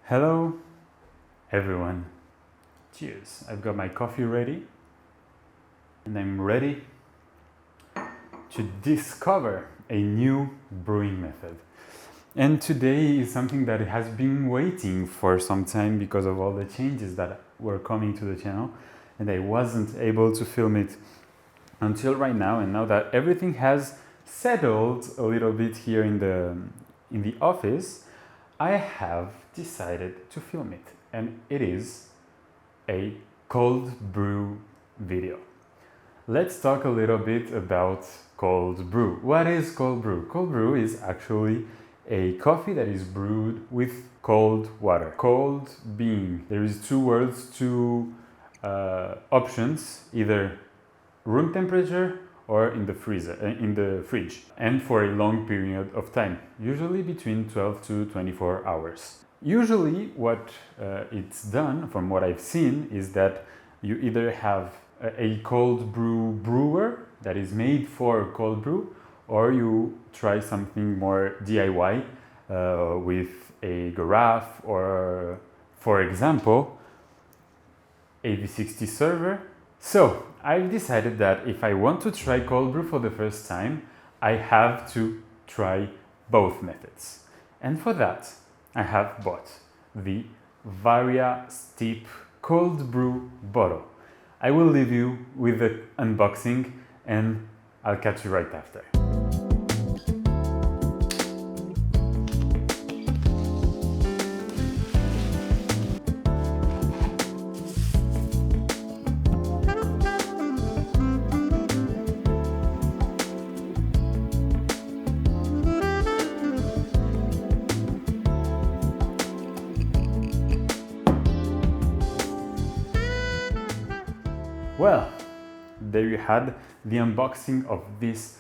Hello, everyone. Cheers. I've got my coffee ready and I'm ready to discover a new brewing method. And today is something that has been waiting for some time because of all the changes that were coming to the channel, and I wasn't able to film it until right now. And now that everything has settled a little bit here in the office, I have decided to film it, and it is a cold brew video. Let's talk a little bit about cold brew. What is cold brew? Cold brew is actually a coffee that is brewed with cold water. Cold being, there is two words, two options, either room temperature or in the freezer, in the fridge, and for a long period of time, usually between 12 to 24 hours. Usually what it's done, from what I've seen, is that you either have a cold brew brewer that is made for cold brew, or you try something more DIY with a carafe or, for example, a V60 server. So I've decided that if I want to try cold brew for the first time, I have to try both methods. And for that, I have bought the Varia Steep Cold Brew Bottle. I will leave you with the unboxing and I'll catch you right after. Well, there you had the unboxing of this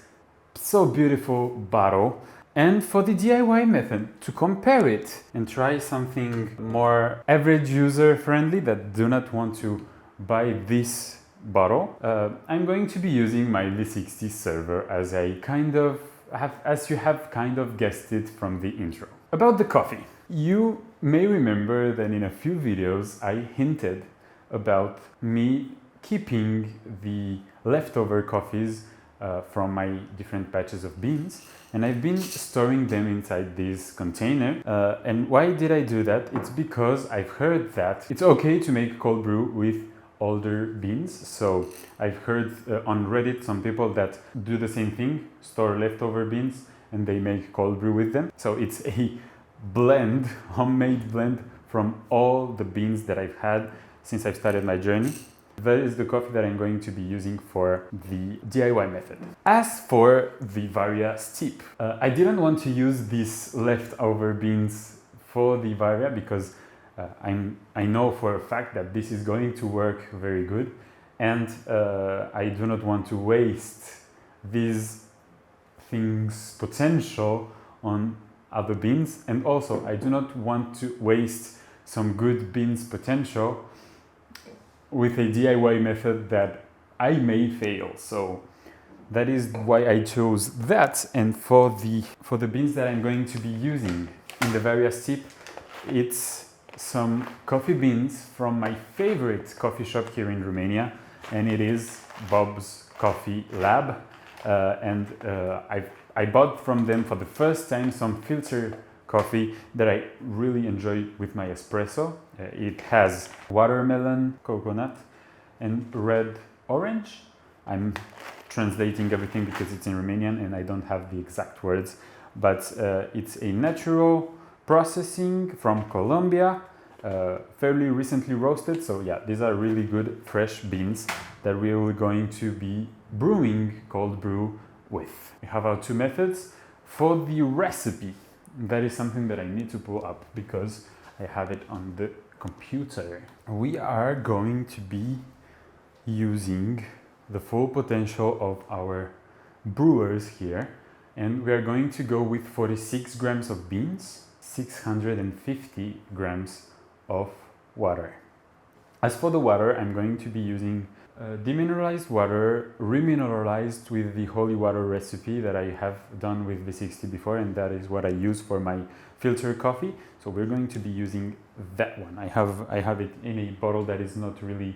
so beautiful bottle. And for the DIY method, to compare it and try something more average user friendly that do not want to buy this bottle, I'm going to be using my V60 server as you have kind of guessed it from the intro. About the coffee, you may remember that in a few videos I hinted about me keeping the leftover coffees from my different batches of beans, and I've been storing them inside this container. And why did I do that? It's because I've heard that it's okay to make cold brew with older beans. So I've heard on Reddit some people that do the same thing, store leftover beans and they make cold brew with them. So it's a blend, homemade blend from all the beans that I've had since I've started my journey. That is the coffee that I'm going to be using for the DIY method. As for the Varia Steep, I didn't want to use these leftover beans for the Varia because I know for a fact that this is going to work very good, and I do not want to waste these things' potential on other beans, and also I do not want to waste some good beans potential with a DIY method that I may fail. So that is why I chose that. And for the beans that I'm going to be using in the Varia Steep, it's some coffee beans from my favorite coffee shop here in Romania, and it is Bob's Coffee Lab. I bought from them for the first time some filter coffee that I really enjoy with my espresso. It has watermelon, coconut, and red orange. I'm translating everything because it's in Romanian and I don't have the exact words, but it's a natural processing from Colombia, fairly recently roasted. So yeah, these are really good fresh beans that we're going to be brewing cold brew with. We have our two methods. For the recipe, that is something that I need to pull up because I have it on the computer. We are going to be using the full potential of our brewers here, and we are going to go with 46 grams of beans, 650 grams of water. As for the water, I'm going to be using demineralized water, remineralized with the holy water recipe that I have done with V60 before, and that is what I use for my filter coffee. So we're going to be using that one. I have it in a bottle that is not really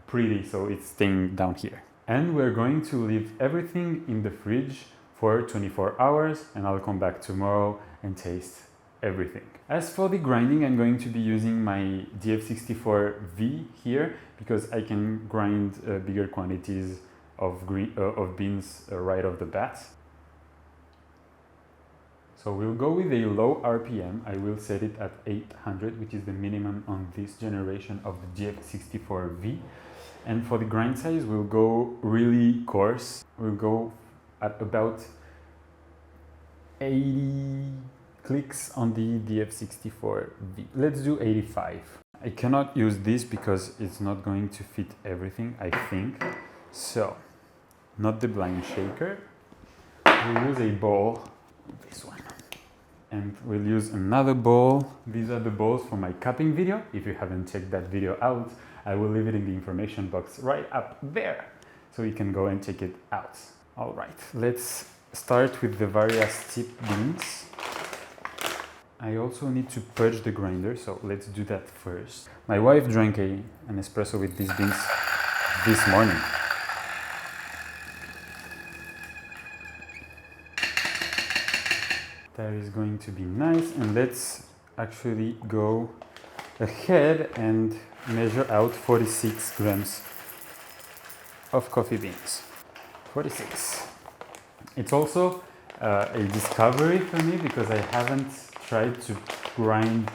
pretty, so it's staying down here. And we're going to leave everything in the fridge for 24 hours, and I'll come back tomorrow and taste everything. As for the grinding, I'm going to be using my DF64V here because I can grind bigger quantities of beans right off the bat. So we'll go with a low RPM. I will set it at 800, which is the minimum on this generation of the DF64V. And for the grind size, we'll go really coarse. We'll go at about 80 clicks on the DF64V. Let's do 85. I cannot use this because it's not going to fit everything, I think. So, not the blind shaker. We'll use a bowl, this one. And we'll use another bowl. These are the bowls for my cupping video. If you haven't checked that video out, I will leave it in the information box right up there, so you can go and check it out. All right, let's start with the Varia Steep beans. I also need to purge the grinder, so let's do that first. My wife drank an espresso with these beans this morning. That is going to be nice, and let's actually go ahead and measure out 46 grams of coffee beans. 46. It's also a discovery for me because I haven't tried to grind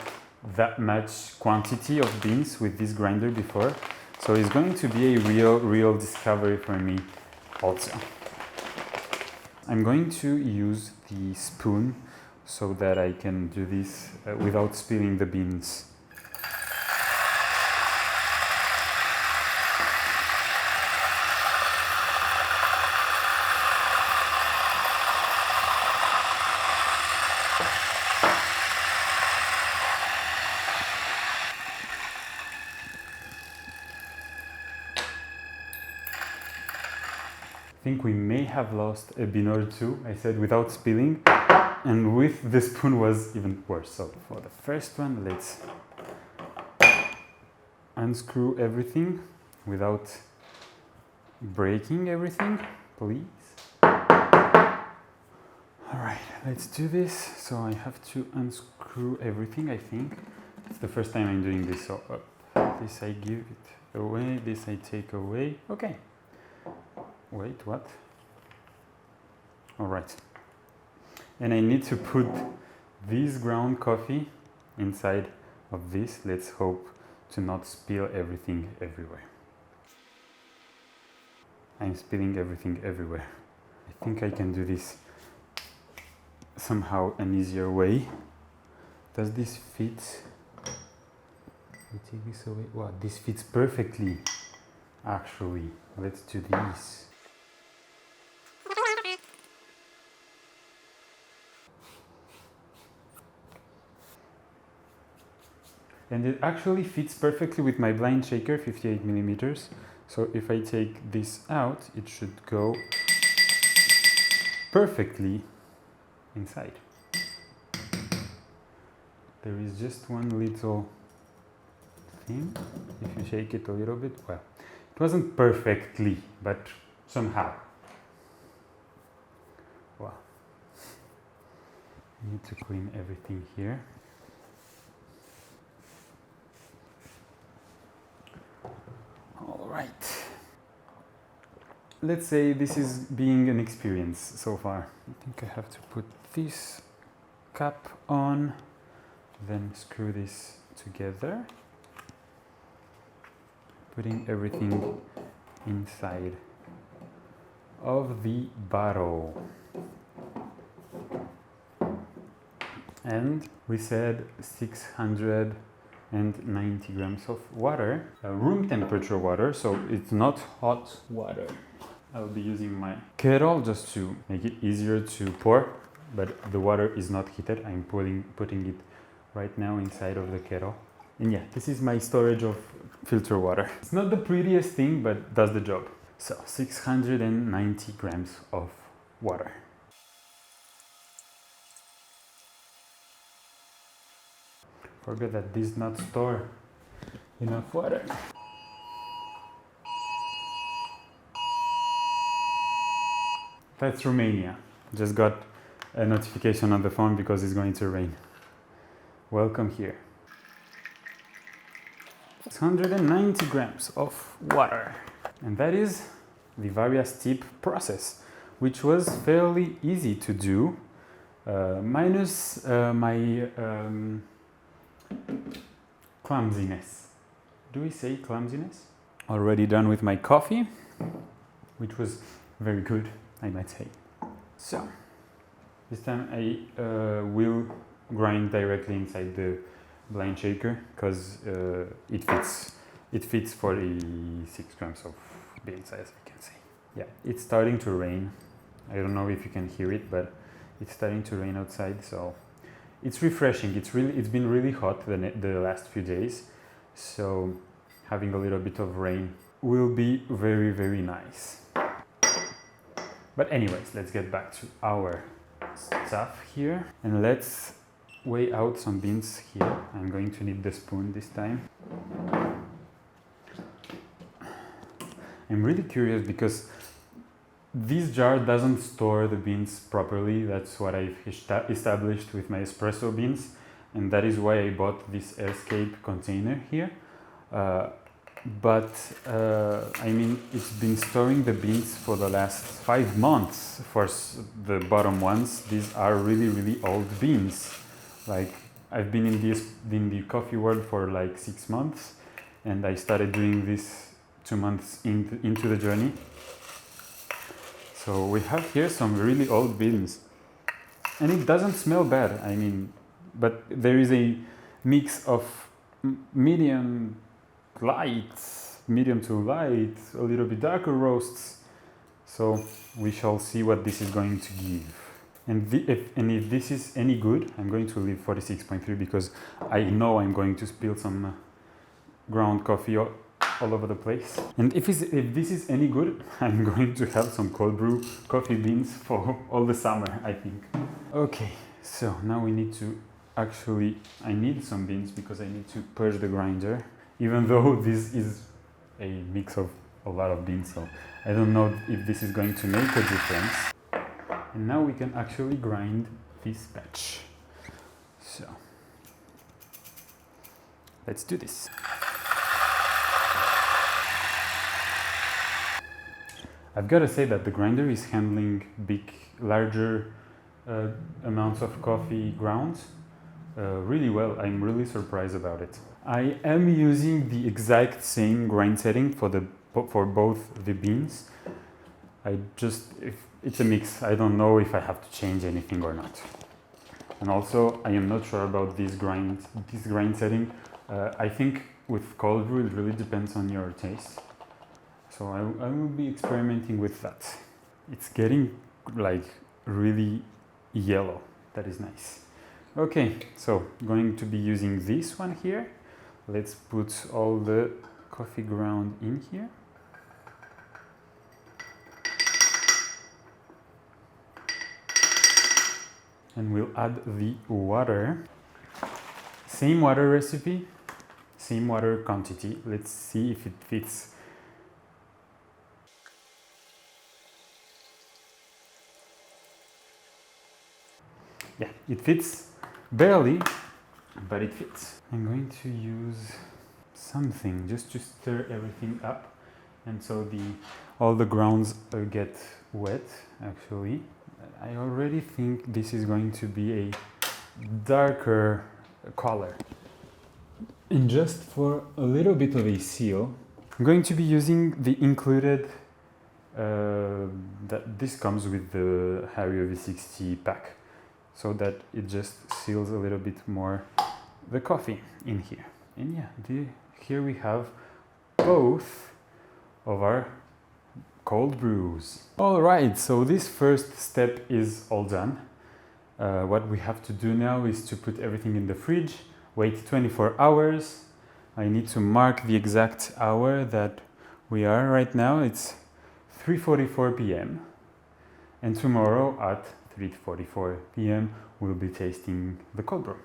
that much quantity of beans with this grinder before. So it's going to be a real discovery for me also. I'm going to use the spoon so that I can do this without spilling the beans. I think we may have lost a bean or two, I said without spilling, and with the spoon was even worse. So for the first one, let's unscrew everything without breaking everything, please. All right, let's do this. So I have to unscrew everything, I think. It's the first time I'm doing this, so this I give it away, this I take away. Okay. Wait, what? All right. And I need to put this ground coffee inside of this. Let's hope to not spill everything everywhere. I'm spilling everything everywhere. I think I can do this somehow an easier way. Does this fit? We take this away. Wow, this fits perfectly. Actually, let's do this. And it actually fits perfectly with my blind shaker, 58 millimeters. So if I take this out, it should go perfectly inside. There is just one little thing. If you shake it a little bit, well, it wasn't perfectly, but somehow. Wow. I need to clean everything here. All right. Let's say this is being an experience so far. I think I have to put this cap on, then screw this together, putting everything inside of the bottle. And we said 690 grams of water, room temperature water, so it's not hot water. I'll be using my kettle just to make it easier to pour, but the water is not heated. I'm putting it right now inside of the kettle. And yeah, this is my storage of filter water. It's not the prettiest thing, but does the job. So 690 grams of water. Forget that this not store enough water. That's Romania. Just got a notification on the phone because it's going to rain. Welcome here. 690 grams of water. And that is the Varia Steep process, which was fairly easy to do, minus my clumsiness. Do we say clumsiness? Already done with my coffee, which was very good, I might say. So, this time I will grind directly inside the blind shaker because it fits 46 grams of beans, as I can say. Yeah, it's starting to rain. I don't know if you can hear it, but it's starting to rain outside, so it's refreshing. It's been really hot the last few days, so having a little bit of rain will be very, very nice. But anyways, let's get back to our stuff here and let's weigh out some beans here. I'm going to need the spoon this time. I'm really curious because this jar doesn't store the beans properly. That's what I've established with my espresso beans, and that is why I bought this airscape container here. I mean, it's been storing the beans for the last 5 months. For the bottom ones, these are really, really old beans. Like, I've been in the coffee world for like 6 months, and I started doing this 2 months into the journey. So we have here some really old beans, and it doesn't smell bad. I mean, but there is a mix of medium to light, a little bit darker roasts. So we shall see what this is going to give. And if this is any good, I'm going to leave 46.3 because I know I'm going to spill some ground coffee all over the place. And if this is any good, I'm going to have some cold brew coffee beans for all the summer, I think. Okay, so now we need to I need some beans because I need to purge the grinder, even though this is a mix of a lot of beans, so I don't know if this is going to make a difference. And now we can actually grind this batch. So let's do this. I've got to say that the grinder is handling larger amounts of coffee grounds really well. I'm really surprised about it. I am using the exact same grind setting for both the beans. It's a mix. I don't know if I have to change anything or not. And also, I am not sure about this grind setting. I think with cold brew, it really depends on your taste. So I will be experimenting with that. It's getting like really yellow. That is nice. Okay, so going to be using this one here. Let's put all the coffee ground in here. And we'll add the water. Same water recipe, same water quantity. Let's see if it fits. Yeah, it fits barely, but it fits. I'm going to use something just to stir everything up, and so all the grounds get wet. Actually, I already think this is going to be a darker color. And just for a little bit of a seal, I'm going to be using the included. This comes with the Hario V60 pack, so that it just seals a little bit more the coffee in here. And yeah, here we have both of our cold brews. All right, so this first step is all done. What we have to do now is to put everything in the fridge, wait 24 hours, I need to mark the exact hour that we are right now. It's 3:44 p.m. and tomorrow at 3:44 p.m. we'll be tasting the cold brew.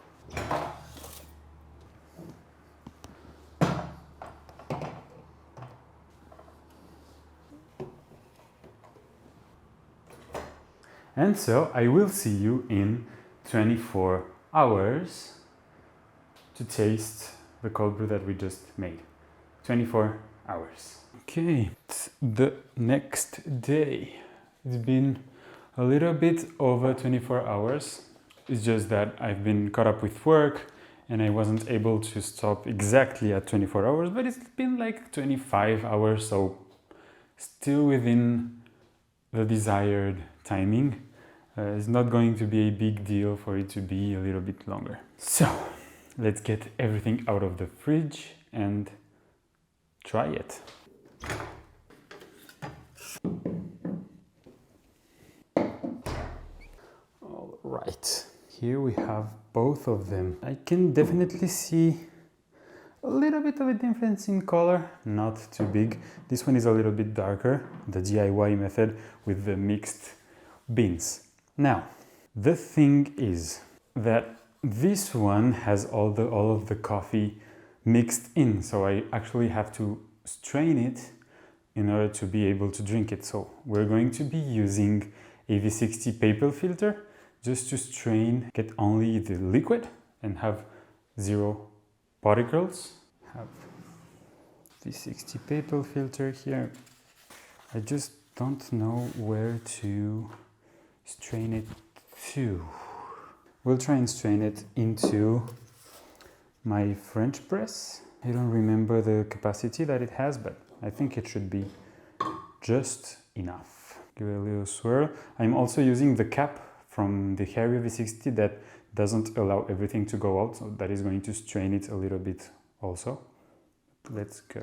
And so I will see you in 24 hours to taste the cold brew that we just made. 24 hours. Okay, it's the next day. It's been a little bit over 24 hours. It's just that I've been caught up with work and I wasn't able to stop exactly at 24 hours, but it's been like 25 hours, so still within the desired timing. It's not going to be a big deal for it to be a little bit longer. So let's get everything out of the fridge and try it. All right, here we have both of them. I can definitely see a little bit of a difference in color, not too big. This one is a little bit darker, the DIY method with the mixed beans. Now, the thing is that this one has all of the coffee mixed in, so I actually have to strain it in order to be able to drink it. So we're going to be using a V60 paper filter just to strain, get only the liquid and have zero particles. Have V60 paper filter here. I just don't know where to strain it to. We'll try and strain it into my French press. I don't remember the capacity that it has, but I think it should be just enough. Give it a little swirl. I'm also using the cap from the Hario V60 that doesn't allow everything to go out, so that is going to strain it a little bit also. Let's go.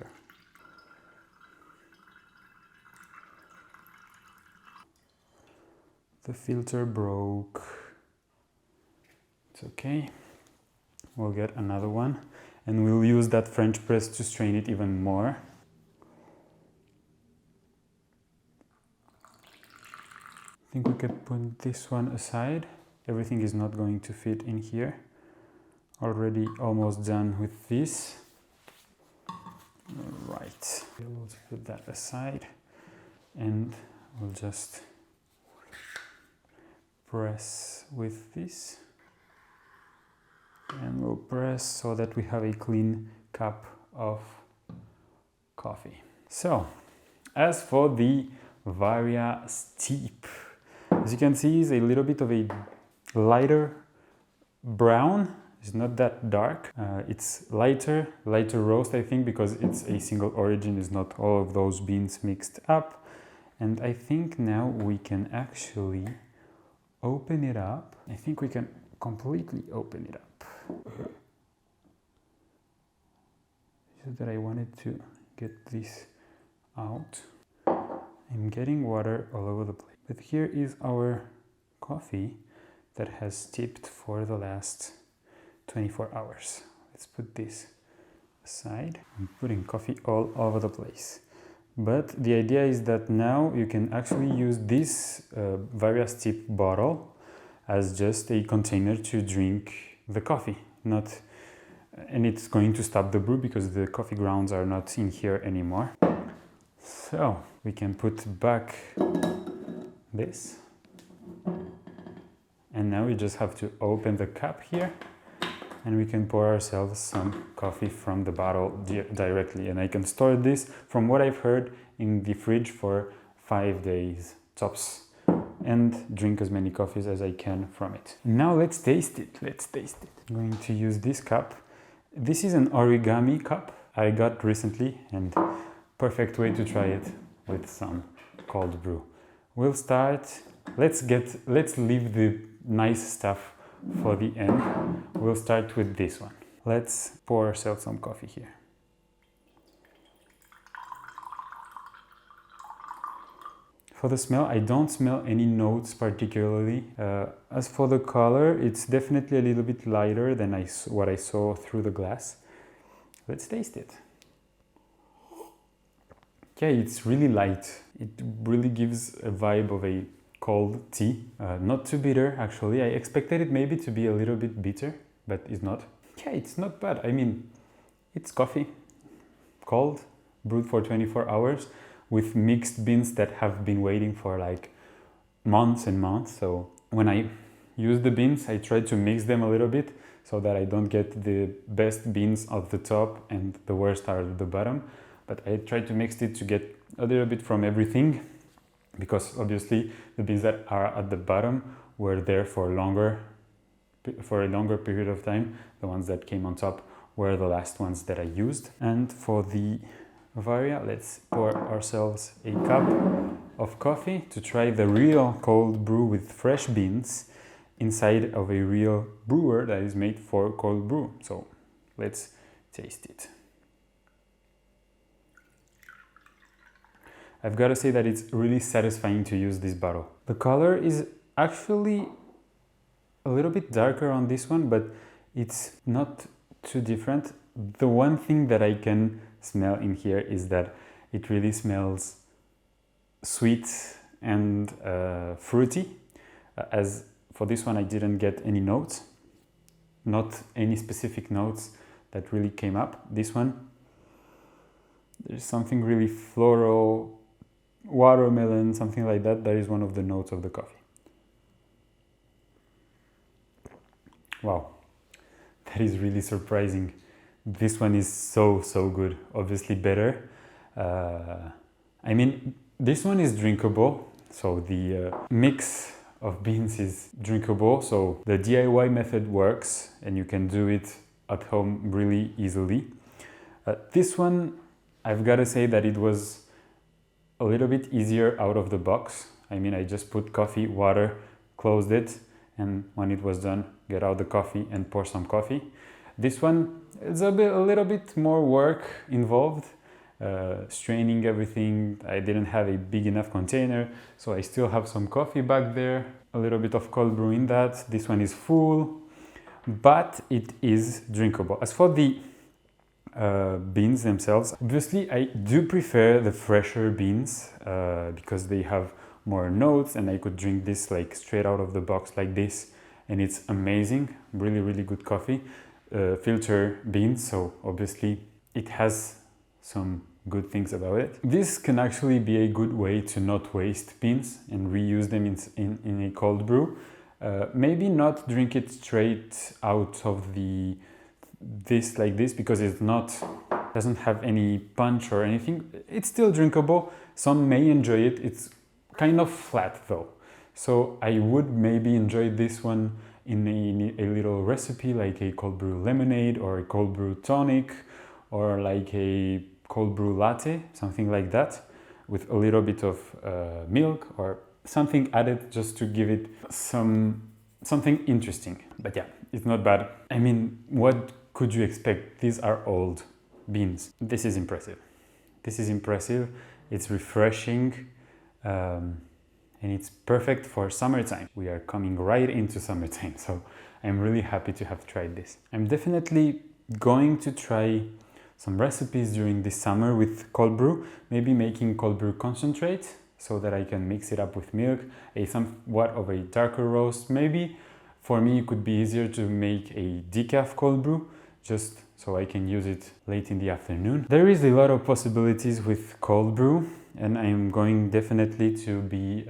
The filter broke. It's okay. We'll get another one and we'll use that French press to strain it even more. I think we could put this one aside. Everything is not going to fit in here. Already almost done with this. All right, we'll put that aside and we'll just press with this, and we'll press so that we have a clean cup of coffee. So, as for the Varia Steep, as you can see, it's a little bit of a lighter brown. It's not that dark. It's lighter roast, I think, because it's a single origin. It's not all of those beans mixed up. And I think now we can actually open it up. I think we can completely open it up. So that I wanted to get this out. I'm getting water all over the place. But here is our coffee that has steeped for the last 24 hours. Let's put this aside. I'm putting coffee all over the place. But the idea is that now you can actually use this Varia Steep bottle as just a container to drink the coffee. And it's going to stop the brew because the coffee grounds are not in here anymore. So we can put back this. And now we just have to open the cap here and we can pour ourselves some coffee from the bottle directly. And I can store this, from what I've heard, in the fridge for 5 days tops and drink as many coffees as I can from it. Now let's taste it. I'm going to use this cup. This is an origami cup I got recently and perfect way to try it with some cold brew. We'll start. Let's leave the nice stuff for the end. We'll start with this one. Let's pour ourselves some coffee here. For the smell, I don't smell any notes particularly. As for the color, it's definitely a little bit lighter than what I saw through the glass. Let's taste it. Okay, it's really light. It really gives a vibe of a cold tea. Not too bitter, actually. I expected it maybe to be a little bit bitter, but it's not. Yeah, it's not bad. I mean, it's coffee, cold, brewed for 24 hours with mixed beans that have been waiting for like months and months. So when I use the beans, I try to mix them a little bit so that I don't get the best beans at the top and the worst are at the bottom. But I try to mix it to get a little bit from everything, because obviously the beans that are at the bottom were there for a longer period of time. The ones that came on top were the last ones that I used. And for the Varia, let's pour ourselves a cup of coffee to try the real cold brew with fresh beans inside of a real brewer that is made for cold brew. So let's taste it. I've got to say that it's really satisfying to use this bottle. The color is actually a little bit darker on this one, but it's not too different. The one thing that I can smell in here is that it really smells sweet and fruity. As for this one, I didn't get any notes, not any specific notes that really came up. This one, there's something really floral, watermelon, something like that. That is one of the notes of the coffee. Wow, that is really surprising. This one is so good. Obviously better. I mean, this one is drinkable. So the mix of beans is drinkable. So the DIY method works and you can do it at home really easily. This one, I've got to say that it was a little bit easier out of the box. I mean, I just put coffee, water, closed it, and when it was done, get out the coffee and pour some coffee. This one, it's a little bit more work involved, straining everything. I didn't have a big enough container, so I still have some coffee back there, a little bit of cold brew in that. This one is full, but it is drinkable. As for the beans themselves, obviously I do prefer the fresher beans because they have more notes, and I could drink this like straight out of the box like this, and it's amazing. Really good coffee. Filter beans, so obviously it has some good things about it. This can actually be a good way to not waste beans and reuse them in a cold brew. Maybe not drink it straight out of this like this, because it's doesn't have any punch or anything. It's still drinkable. Some may enjoy it. It's kind of flat though, so I would maybe enjoy this one in a little recipe, like a cold brew lemonade or a cold brew tonic, or like a cold brew latte, something like that, with a little bit of milk or something added, just to give it something interesting. But yeah, it's not bad. I mean, what could you expect? These are old beans. This is impressive. This is impressive. It's refreshing. And it's perfect for summertime. We are coming right into summertime, so I'm really happy to have tried this. I'm definitely going to try some recipes during this summer with cold brew, maybe making cold brew concentrate so that I can mix it up with milk, a somewhat of a darker roast. Maybe for me it could be easier to make a decaf cold brew, just so I can use it late in the afternoon. There is a lot of possibilities with cold brew, and I'm going definitely to be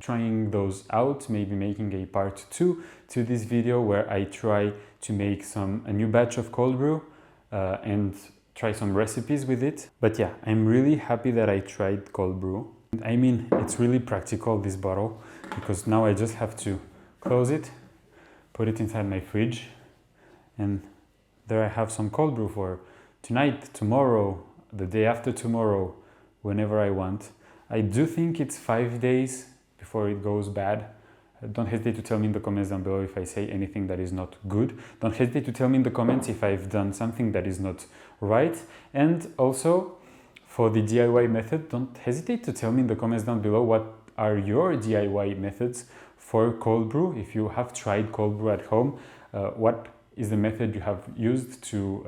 trying those out, maybe making a part 2 to this video where I try to make a new batch of cold brew and try some recipes with it. But yeah, I'm really happy that I tried cold brew. I mean, it's really practical, this bottle, because now I just have to close it, put it inside my fridge, and there I have some cold brew for tonight, tomorrow, the day after tomorrow, whenever I want. I do think it's 5 days before it goes bad. Don't hesitate to tell me in the comments down below if I say anything that is not good. Don't hesitate to tell me in the comments if I've done something that is not right. And also, for the DIY method, don't hesitate to tell me in the comments down below what are your DIY methods for cold brew. If you have tried cold brew at home, what is the method you have used to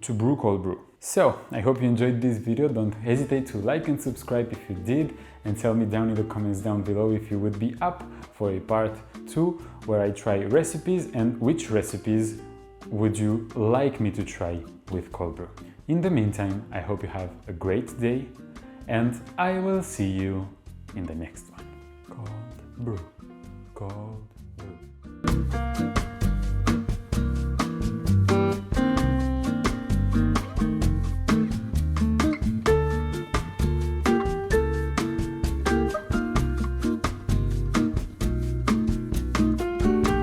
brew cold brew. So I hope you enjoyed this video. Don't hesitate to like and subscribe if you did, and tell me down in the comments down below if you would be up for a part 2 where I try recipes, and which recipes would you like me to try with cold brew. In the meantime, I hope you have a great day, and I will see you in the next one. Cold brew, cold